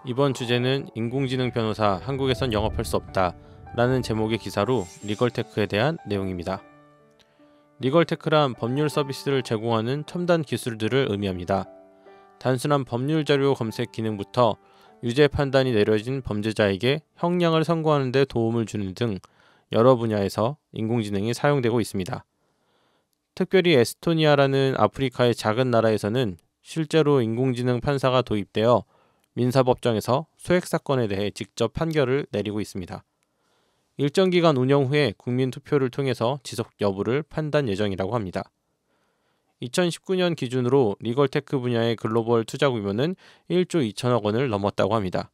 이번 주제는 인공지능 변호사 한국에선 영업할 수 없다 라는 제목의 기사로 리걸테크에 대한 내용입니다. 리걸테크란 법률 서비스를 제공하는 첨단 기술들을 의미합니다. 단순한 법률 자료 검색 기능부터 유죄 판단이 내려진 범죄자에게 형량을 선고하는 데 도움을 주는 등 여러 분야에서 인공지능이 사용되고 있습니다. 특별히 에스토니아라는 아프리카의 작은 나라에서는 실제로 인공지능 판사가 도입되어 민사법정에서 소액 사건에 대해 직접 판결을 내리고 있습니다. 일정 기간 운영 후에 국민 투표를 통해서 지속 여부를 판단 예정이라고 합니다. 2019년 기준으로 리걸테크 분야의 글로벌 투자 규모는 1조 2천억 원을 넘었다고 합니다.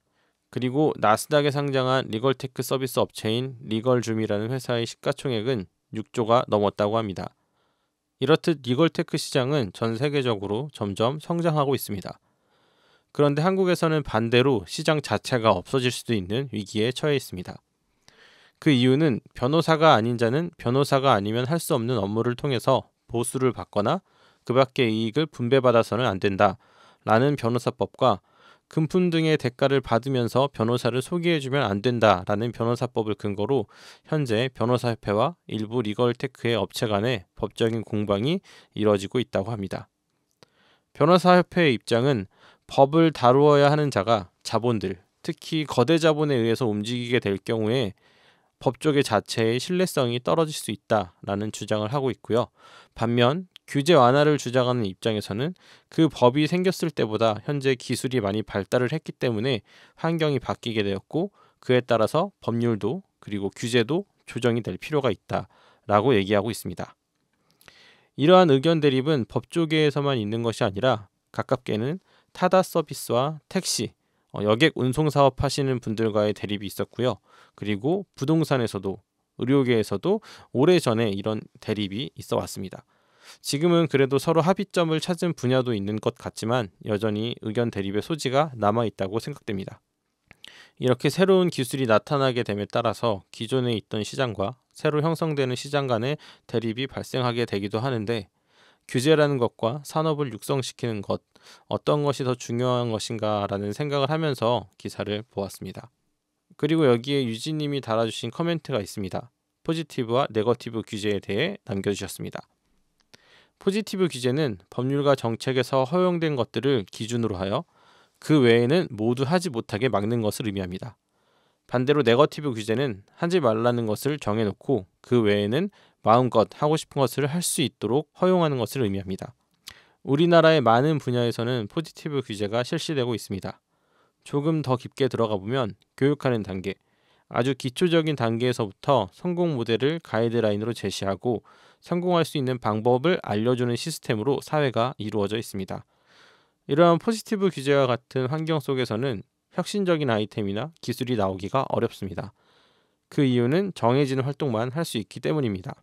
그리고 나스닥에 상장한 리걸테크 서비스 업체인 리걸줌이라는 회사의 시가총액은 6조가 넘었다고 합니다. 이렇듯 리걸테크 시장은 전 세계적으로 점점 성장하고 있습니다. 그런데 한국에서는 반대로 시장 자체가 없어질 수도 있는 위기에 처해 있습니다. 그 이유는 변호사가 아닌 자는 변호사가 아니면 할 수 없는 업무를 통해서 보수를 받거나 그 밖의 이익을 분배받아서는 안 된다 라는 변호사법과 금품 등의 대가를 받으면서 변호사를 소개해주면 안 된다라는 변호사법을 근거로 현재 변호사협회와 일부 리걸테크의 업체 간의 법적인 공방이 이뤄지고 있다고 합니다. 변호사협회의 입장은 법을 다루어야 하는 자가 자본들, 특히 거대 자본에 의해서 움직이게 될 경우에 법조계 자체의 신뢰성이 떨어질 수 있다라는 주장을 하고 있고요. 반면 규제 완화를 주장하는 입장에서는 그 법이 생겼을 때보다 현재 기술이 많이 발달을 했기 때문에 환경이 바뀌게 되었고 그에 따라서 법률도 그리고 규제도 조정이 될 필요가 있다라고 얘기하고 있습니다. 이러한 의견 대립은 법조계에서만 있는 것이 아니라 가깝게는 타다 서비스와 택시, 여객 운송 사업 하시는 분들과의 대립이 있었고요. 그리고 부동산에서도 의료계에서도 오래전에 이런 대립이 있어 왔습니다. 지금은 그래도 서로 합의점을 찾은 분야도 있는 것 같지만 여전히 의견 대립의 소지가 남아있다고 생각됩니다. 이렇게 새로운 기술이 나타나게 됨에 따라서 기존에 있던 시장과 새로 형성되는 시장 간의 대립이 발생하게 되기도 하는데 규제라는 것과 산업을 육성시키는 것, 어떤 것이 더 중요한 것인가라는 생각을 하면서 기사를 보았습니다. 그리고 여기에 유진님이 달아주신 코멘트가 있습니다. 포지티브와 네거티브 규제에 대해 남겨주셨습니다. 포지티브 규제는 법률과 정책에서 허용된 것들을 기준으로 하여 그 외에는 모두 하지 못하게 막는 것을 의미합니다. 반대로 네거티브 규제는 하지 말라는 것을 정해놓고 그 외에는 마음껏 하고 싶은 것을 할 수 있도록 허용하는 것을 의미합니다. 우리나라의 많은 분야에서는 포지티브 규제가 실시되고 있습니다. 조금 더 깊게 들어가 보면 교육하는 단계, 아주 기초적인 단계에서부터 성공 모델을 가이드라인으로 제시하고 성공할 수 있는 방법을 알려주는 시스템으로 사회가 이루어져 있습니다. 이러한 포지티브 규제와 같은 환경 속에서는 혁신적인 아이템이나 기술이 나오기가 어렵습니다. 그 이유는 정해진 활동만 할 수 있기 때문입니다.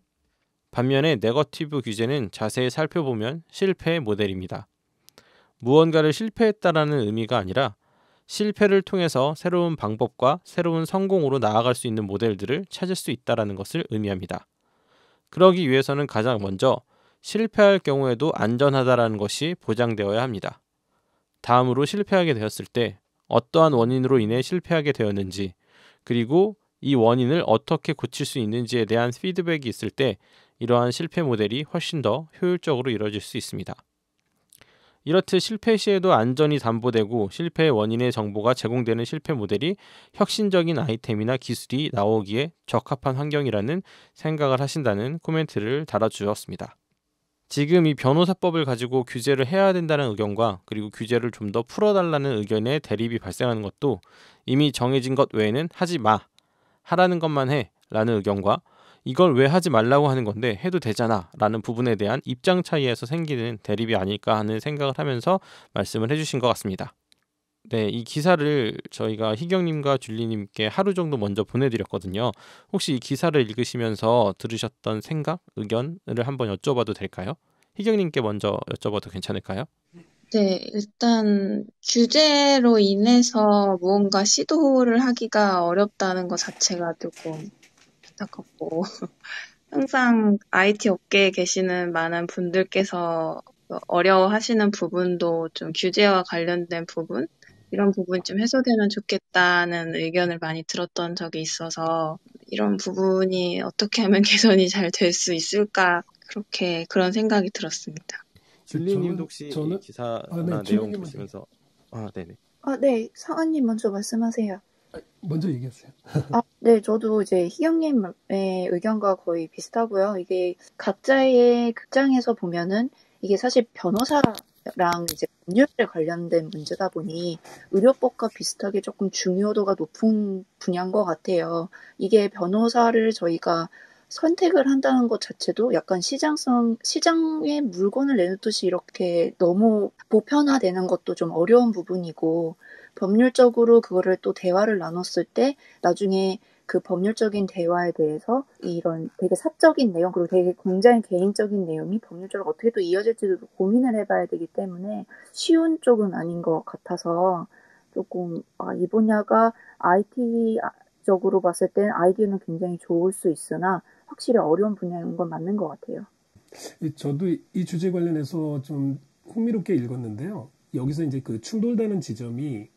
반면에 네거티브 규제는 자세히 살펴보면 실패의 모델입니다. 무언가를 실패했다라는 의미가 아니라 실패를 통해서 새로운 방법과 새로운 성공으로 나아갈 수 있는 모델들을 찾을 수 있다는 것을 의미합니다. 그러기 위해서는 가장 먼저 실패할 경우에도 안전하다라는 것이 보장되어야 합니다. 다음으로 실패하게 되었을 때 어떠한 원인으로 인해 실패하게 되었는지 그리고 이 원인을 어떻게 고칠 수 있는지에 대한 피드백이 있을 때 이러한 실패 모델이 훨씬 더 효율적으로 이루어질 수 있습니다. 이렇듯 실패 시에도 안전이 담보되고 실패의 원인의 정보가 제공되는 실패 모델이 혁신적인 아이템이나 기술이 나오기에 적합한 환경이라는 생각을 하신다는 코멘트를 달아주셨습니다. 지금 이 변호사법을 가지고 규제를 해야 된다는 의견과 그리고 규제를 좀 더 풀어달라는 의견의 대립이 발생하는 것도 이미 정해진 것 외에는 하지 마, 하라는 것만 해 라는 의견과 이걸 왜 하지 말라고 하는 건데 해도 되잖아 라는 부분에 대한 입장 차이에서 생기는 대립이 아닐까 하는 생각을 하면서 말씀을 해주신 것 같습니다. 네, 이 기사를 저희가 희경님과 줄리님께 하루 정도 먼저 보내드렸거든요. 혹시 이 기사를 읽으시면서 들으셨던 생각, 의견을 한번 여쭤봐도 될까요? 희경님께 먼저 여쭤봐도 괜찮을까요? 네, 일단 규제로 인해서 무언가 시도를 하기가 어렵다는 것 자체가 조금 안타깝고 항상 IT 업계에 계시는 많은 분들께서 어려워하시는 부분도 좀 규제와 관련된 부분 이런 부분이 좀 해소되면 좋겠다는 의견을 많이 들었던 적이 있어서 이런 부분이 어떻게 하면 개선이 잘 될 수 있을까 그런 생각이 들었습니다. 줄리님도 혹시 이 네, 기사나 내용 줄리님 보시면서 네네. 네, 상아님 먼저 말씀하세요. 먼저 얘기했어요. 네, 저도 이제 희영님의 의견과 거의 비슷하고요. 이게 각자의 극장에서 보면은 이게 사실 변호사랑 이제 법률에 관련된 문제다 보니 의료법과 비슷하게 조금 중요도가 높은 분야인 것 같아요. 이게 변호사를 저희가 선택을 한다는 것 자체도 약간 시장에 물건을 내놓듯이 이렇게 너무 보편화되는 것도 좀 어려운 부분이고, 법률적으로 그거를 또 대화를 나눴을 때 나중에 그 법률적인 대화에 대해서 이런 되게 사적인 내용, 그리고 되게 굉장히 개인적인 내용이 법률적으로 어떻게 또 이어질지도 고민을 해봐야 되기 때문에 쉬운 쪽은 아닌 것 같아서 조금 이 분야가 IT적으로 봤을 땐 아이디어는 굉장히 좋을 수 있으나 확실히 어려운 분야인 건 맞는 것 같아요. 저도 이 주제 관련해서 좀 흥미롭게 읽었는데요. 여기서 이제 그 충돌되는 지점이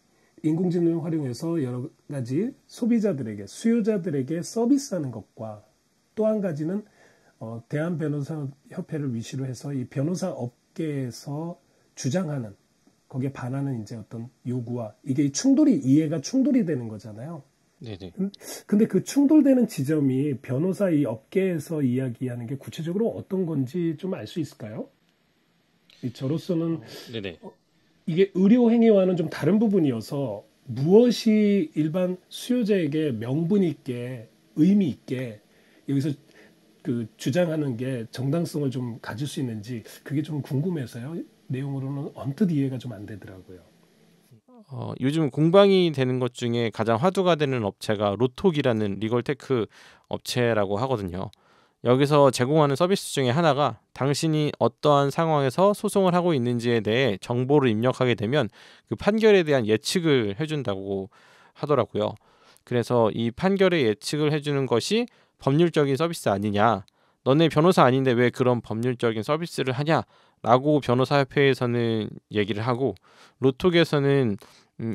인공지능을 활용해서 여러 가지 소비자들에게, 수요자들에게 서비스하는 것과 또 한 가지는 대한변호사협회를 위시로 해서 이 변호사 업계에서 주장하는, 거기에 반하는 이제 어떤 요구와 이게 이해가 충돌이 되는 거잖아요. 네네. 근데 그 충돌되는 지점이 변호사 이 업계에서 이야기하는 게 구체적으로 어떤 건지 좀 알 수 있을까요? 저로서는 네네. 이게 의료 행위와는 좀 다른 부분이어서 무엇이 일반 수요자에게 명분 있게 의미 있게 여기서 그 주장하는 게 정당성을 좀 가질 수 있는지 그게 좀 궁금해서요. 내용으로는 언뜻 이해가 좀 안 되더라고요. 요즘 공방이 되는 것 중에 가장 화두가 되는 업체가 로톡이라는 리걸테크 업체라고 하거든요. 여기서 제공하는 서비스 중에 하나가 당신이 어떠한 상황에서 소송을 하고 있는지에 대해 정보를 입력하게 되면 그 판결에 대한 예측을 해준다고 하더라고요. 그래서 이 판결의 예측을 해주는 것이 법률적인 서비스 아니냐, 너네 변호사 아닌데 왜 그런 법률적인 서비스를 하냐 라고 변호사협회에서는 얘기를 하고, 로톡에서는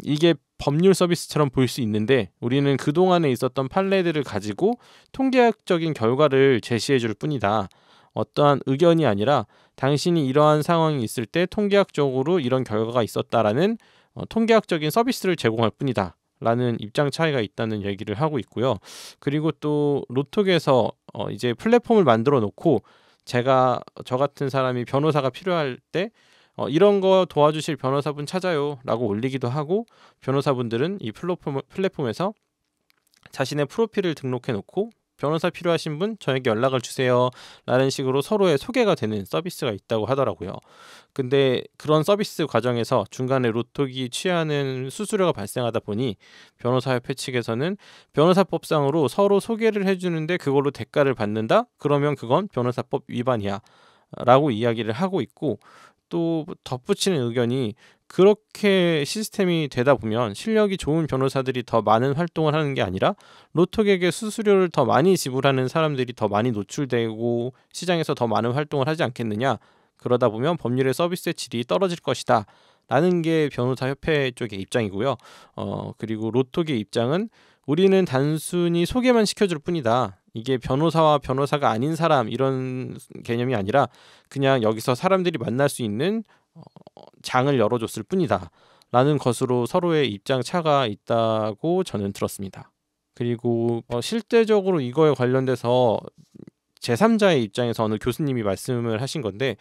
이게 법률 서비스처럼 보일 수 있는데 우리는 그동안에 있었던 판례들을 가지고 통계학적인 결과를 제시해 줄 뿐이다. 어떠한 의견이 아니라 당신이 이러한 상황이 있을 때 통계학적으로 이런 결과가 있었다라는 통계학적인 서비스를 제공할 뿐이다 라는 입장 차이가 있다는 얘기를 하고 있고요. 그리고 또 로톡에서 이제 플랫폼을 만들어 놓고 저 같은 사람이 변호사가 필요할 때 이런 거 도와주실 변호사분 찾아요 라고 올리기도 하고, 변호사분들은 이 플랫폼에서 자신의 프로필을 등록해 놓고 변호사 필요하신 분 저에게 연락을 주세요 라는 식으로 서로의 소개가 되는 서비스가 있다고 하더라고요. 근데 그런 서비스 과정에서 중간에 로톡이 취하는 수수료가 발생하다 보니 변호사협회 측에서는 변호사법상으로 서로 소개를 해주는데 그걸로 대가를 받는다? 그러면 그건 변호사법 위반이야 라고 이야기를 하고 있고, 또 덧붙이는 의견이 그렇게 시스템이 되다 보면 실력이 좋은 변호사들이 더 많은 활동을 하는 게 아니라 로톡에게 수수료를 더 많이 지불하는 사람들이 더 많이 노출되고 시장에서 더 많은 활동을 하지 않겠느냐, 그러다 보면 법률의 서비스의 질이 떨어질 것이다 라는 게 변호사협회 쪽의 입장이고요. 그리고 로톡의 입장은 우리는 단순히 소개만 시켜줄 뿐이다. 이게 변호사와 변호사가 아닌 사람 이런 개념이 아니라 그냥 여기서 사람들이 만날 수 있는 장을 열어줬을 뿐이다 라는 것으로 서로의 입장 차가 있다고 저는 들었습니다. 그리고 실제적으로 이거에 관련돼서 제3자의 입장에서 어느 교수님이 말씀을 하신 건데,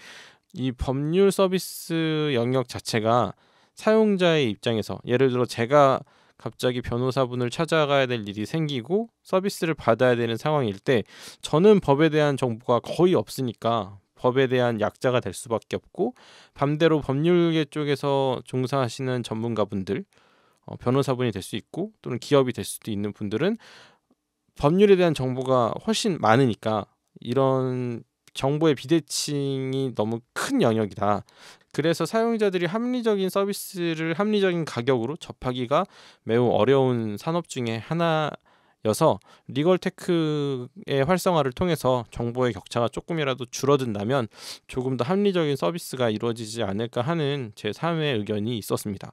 이 법률 서비스 영역 자체가 사용자의 입장에서, 예를 들어 제가 갑자기 변호사분을 찾아가야 될 일이 생기고 서비스를 받아야 되는 상황일 때 저는 법에 대한 정보가 거의 없으니까 법에 대한 약자가 될 수밖에 없고, 반대로 법률계 쪽에서 종사하시는 전문가분들, 변호사분이 될 수 있고 또는 기업이 될 수도 있는 분들은 법률에 대한 정보가 훨씬 많으니까 이런 정보의 비대칭이 너무 큰 영역이다. 그래서 사용자들이 합리적인 서비스를 합리적인 가격으로 접하기가 매우 어려운 산업 중에 하나여서 리걸테크의 활성화를 통해서 정보의 격차가 조금이라도 줄어든다면 조금 더 합리적인 서비스가 이루어지지 않을까 하는 제 3의 의견이 있었습니다.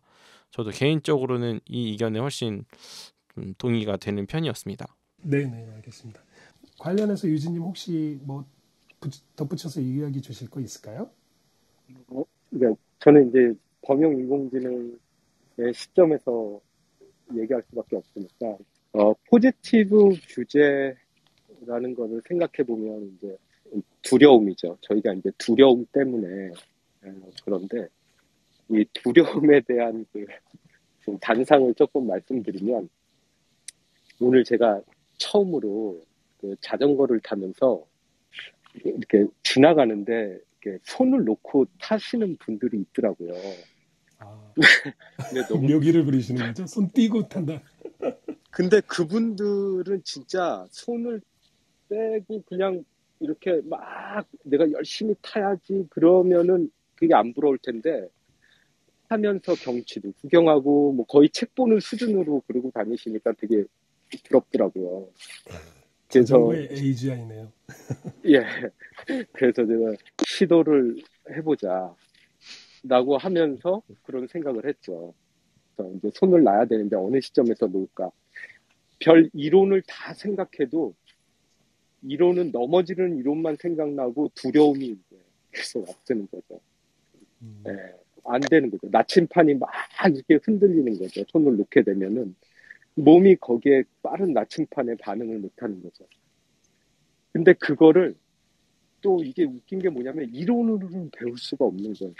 저도 개인적으로는 이 의견에 훨씬 좀 동의가 되는 편이었습니다. 네, 알겠습니다. 관련해서 유진님 혹시 뭐 덧붙여서 이야기 주실 거 있을까요? 그러니까 저는 이제 범용 인공지능의 시점에서 얘기할 수밖에 없으니까 포지티브 규제라는 거를 생각해 보면 이제 두려움이죠. 저희가 이제 두려움 때문에 그런데 이 두려움에 대한 좀 단상을 조금 말씀드리면 오늘 제가 처음으로 자전거를 타면서 이렇게 지나가는데 이렇게 손을 놓고 타시는 분들이 있더라고요. 근데 너무 묘기를 부리시는 거죠? 손 띄고 탄다. 근데 그분들은 진짜 손을 떼고 그냥 이렇게 막 내가 열심히 타야지 그러면은 그게 안 부러울 텐데 하면서 경치도 구경하고 뭐 거의 책 보는 수준으로 그러고 다니시니까 되게 부럽더라고요. 그래서 자전거의 AGI네요. 예, 그래서 제가 시도를 해보자 라고 하면서 그런 생각을 했죠. 그래서 이제 손을 놔야 되는데 어느 시점에서 놓을까? 별 이론을 다 생각해도 이론은 넘어지는 이론만 생각나고 두려움이 이제 계속 앞서는 거죠. 예, 안 되는 거죠. 나침판이 막 이렇게 흔들리는 거죠. 손을 놓게 되면은 몸이 거기에 빠른 나침판에 반응을 못 하는 거죠. 근데 그거를 또 이게 웃긴 게 뭐냐면 이론으로는 배울 수가 없는 거예요.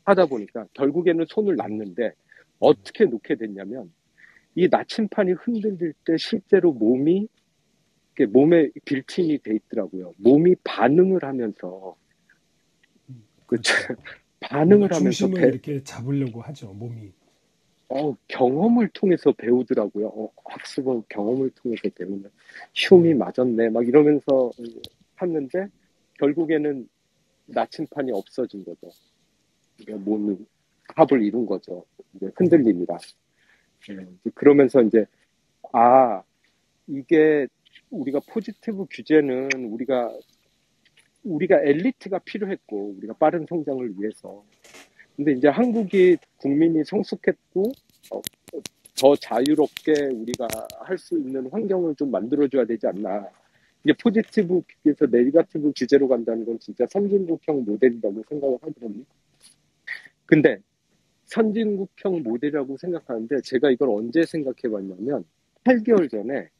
하다 보니까 결국에는 손을 놨는데 어떻게 놓게 됐냐면 이 나침판이 흔들릴 때 실제로 몸에 빌트인이 돼 있더라고요. 몸이 반응을 하면서 그렇죠. 반응을 하면서 중심을 이렇게 잡으려고 하죠, 몸이. 경험을 통해서 배우더라고요. 학습은 경험을 통해서 배우는 흉이 맞았네 막 이러면서 했는데 결국에는 나침판이 없어진 거죠. 그러니까 몸이 합을 이룬 거죠. 이제 흔들립니다. 그러면서 이제 이게 우리가 포지티브 규제는 우리가 엘리트가 필요했고 우리가 빠른 성장을 위해서. 근데 이제 한국이 국민이 성숙했고 더 자유롭게 우리가 할 수 있는 환경을 좀 만들어줘야 되지 않나. 이제 포지티브 규제에서 네거티브 규제로 간다는 건 진짜 선진국형 모델이라고 생각을 하거든요. 근데 선진국형 모델이라고 생각하는데 제가 이걸 언제 생각해 봤냐면 8개월 전에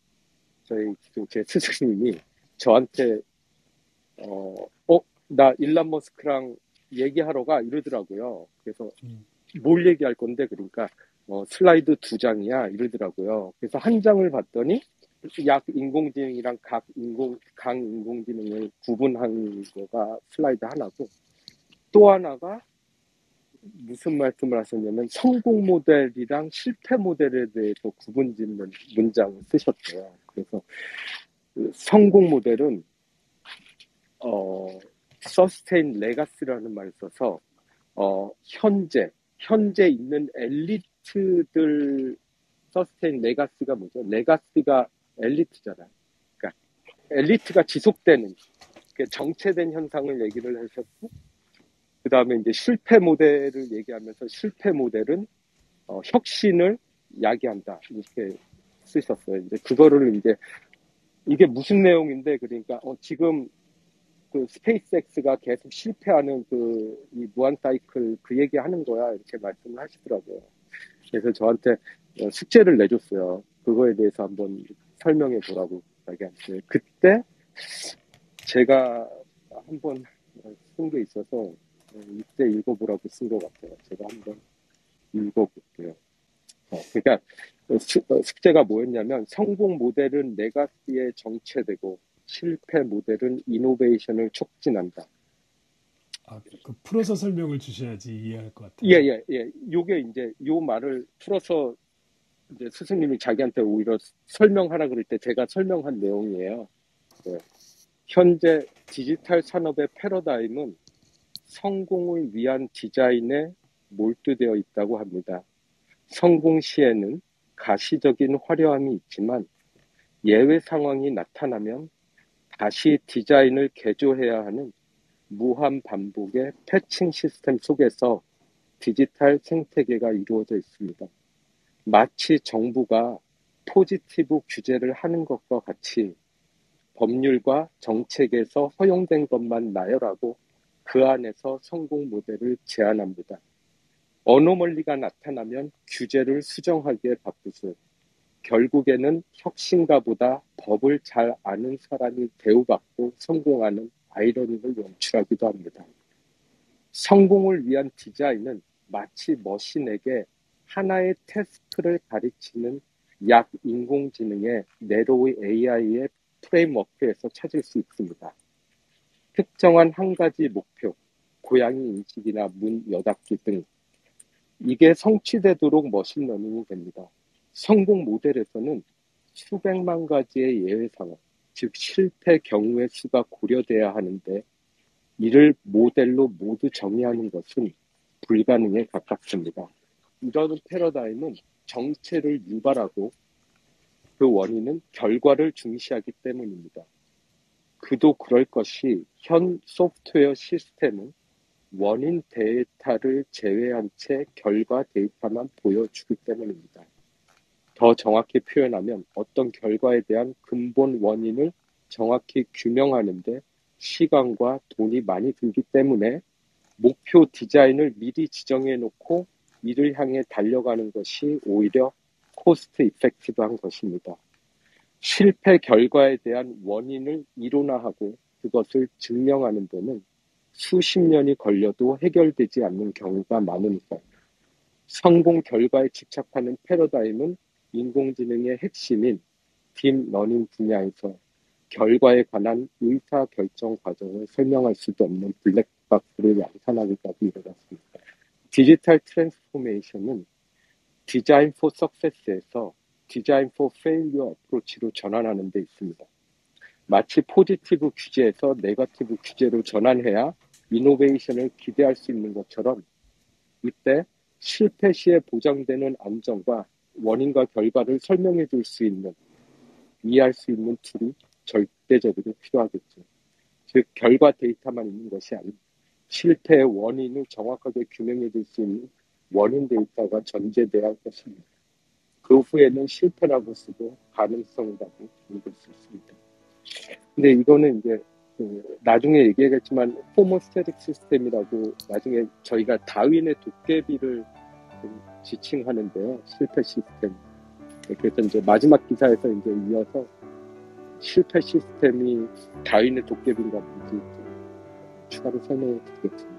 제 스승님이 저한테 나 일론 머스크랑 얘기하러 가 이러더라고요. 그래서 뭘 얘기할 건데 그러니까 슬라이드 2장이야 이러더라고요. 그래서 한 장을 봤더니 약 인공지능이랑 강 인공지능을 구분한 거가 슬라이드 하나고 또 하나가 무슨 말씀을 하셨냐면 성공 모델이랑 실패 모델에 대해서 구분 짓는 문장을 쓰셨대요. 그래서 성공 모델은 sustain legacy라는 말을 써서 현재 있는 엘리트들 sustain legacy가 뭐죠? 레가시가 엘리트잖아요. 그러니까 엘리트가 지속되는 정체된 현상을 얘기를 하셨고 그 다음에 이제 실패 모델을 얘기하면서 실패 모델은 혁신을 야기한다 이렇게 쓰셨어요. 이제 그거를 이제 이게 무슨 내용인데 그러니까 지금 그 스페이스X가 계속 실패하는 이 무한 사이클 그 얘기하는 거야 이렇게 말씀을 하시더라고요. 그래서 저한테 숙제를 내줬어요. 그거에 대해서 한번 설명해 보라고 이야기했어요. 그때 제가 한번 쓴 게 있어서 이때 읽어보라고 쓴 것 같아요. 제가 한번 읽어볼게요. 그러니까 숙제가 뭐였냐면 성공 모델은 레가시에 정체되고 실패 모델은 이노베이션을 촉진한다. 풀어서 설명을 주셔야지 이해할 것 같아요. 예. 요게 이제 요 말을 풀어서 이제 스승님이 자기한테 오히려 설명하라 그럴 때 제가 설명한 내용이에요. 네. 현재 디지털 산업의 패러다임은 성공을 위한 디자인에 몰두되어 있다고 합니다. 성공 시에는 가시적인 화려함이 있지만 예외 상황이 나타나면 다시 디자인을 개조해야 하는 무한 반복의 패칭 시스템 속에서 디지털 생태계가 이루어져 있습니다. 마치 정부가 포지티브 규제를 하는 것과 같이 법률과 정책에서 허용된 것만 나열하고 그 안에서 성공 모델을 제안합니다. 어노멀리가 나타나면 규제를 수정하기에 바쁘죠. 결국에는 혁신가보다 법을 잘 아는 사람이 대우받고 성공하는 아이러니를 연출하기도 합니다. 성공을 위한 디자인은 마치 머신에게 하나의 태스크를 가르치는 약 인공지능의 네로우 AI의 프레임워크에서 찾을 수 있습니다. 특정한 한 가지 목표, 고양이 인식이나 문 여닫기 등 이게 성취되도록 머신러닝이 됩니다. 성공 모델에서는 수백만 가지의 예외 상황, 즉 실패 경우의 수가 고려돼야 하는데 이를 모델로 모두 정의하는 것은 불가능에 가깝습니다. 이런 패러다임은 정체를 유발하고 그 원인은 결과를 중시하기 때문입니다. 그도 그럴 것이 현 소프트웨어 시스템은 원인 데이터를 제외한 채 결과 데이터만 보여주기 때문입니다. 더 정확히 표현하면 어떤 결과에 대한 근본 원인을 정확히 규명하는데 시간과 돈이 많이 들기 때문에 목표 디자인을 미리 지정해 놓고 이를 향해 달려가는 것이 오히려 코스트 이펙티브한 것입니다. 실패 결과에 대한 원인을 이론화하고 그것을 증명하는 데는 수십 년이 걸려도 해결되지 않는 경우가 많으니까요. 성공 결과에 집착하는 패러다임은 인공지능의 핵심인 딥러닝 분야에서 결과에 관한 의사결정 과정을 설명할 수도 없는 블랙박스를 양산하기까지 이르렀습니다. 디지털 트랜스포메이션은 디자인 포 석세스에서 디자인 포 페일리어 어프로치로 전환하는 데 있습니다. 마치 포지티브 규제에서 네거티브 규제로 전환해야 이노베이션을 기대할 수 있는 것처럼 이때 실패 시에 보장되는 안정과 원인과 결과를 설명해 줄 수 있는, 이해할 수 있는 툴이 절대적으로 필요하겠죠. 즉 결과 데이터만 있는 것이 아닌 실패의 원인을 정확하게 규명해 줄 수 있는 원인 데이터가 전제돼야 할 것입니다. 그 후에는 실패라고 쓰고 가능성이라고 읽을 수 있습니다. 근데 이거는 이제 나중에 얘기하겠지만 호모스테릭 시스템이라고 나중에 저희가 다윈의 도깨비를 지칭하는데요. 실패 시스템. 그래서 이제 마지막 기사에서 이제 이어서 실패 시스템이 다윈의 도깨비인가 뭔지 추가로 설명해 드리겠습니다.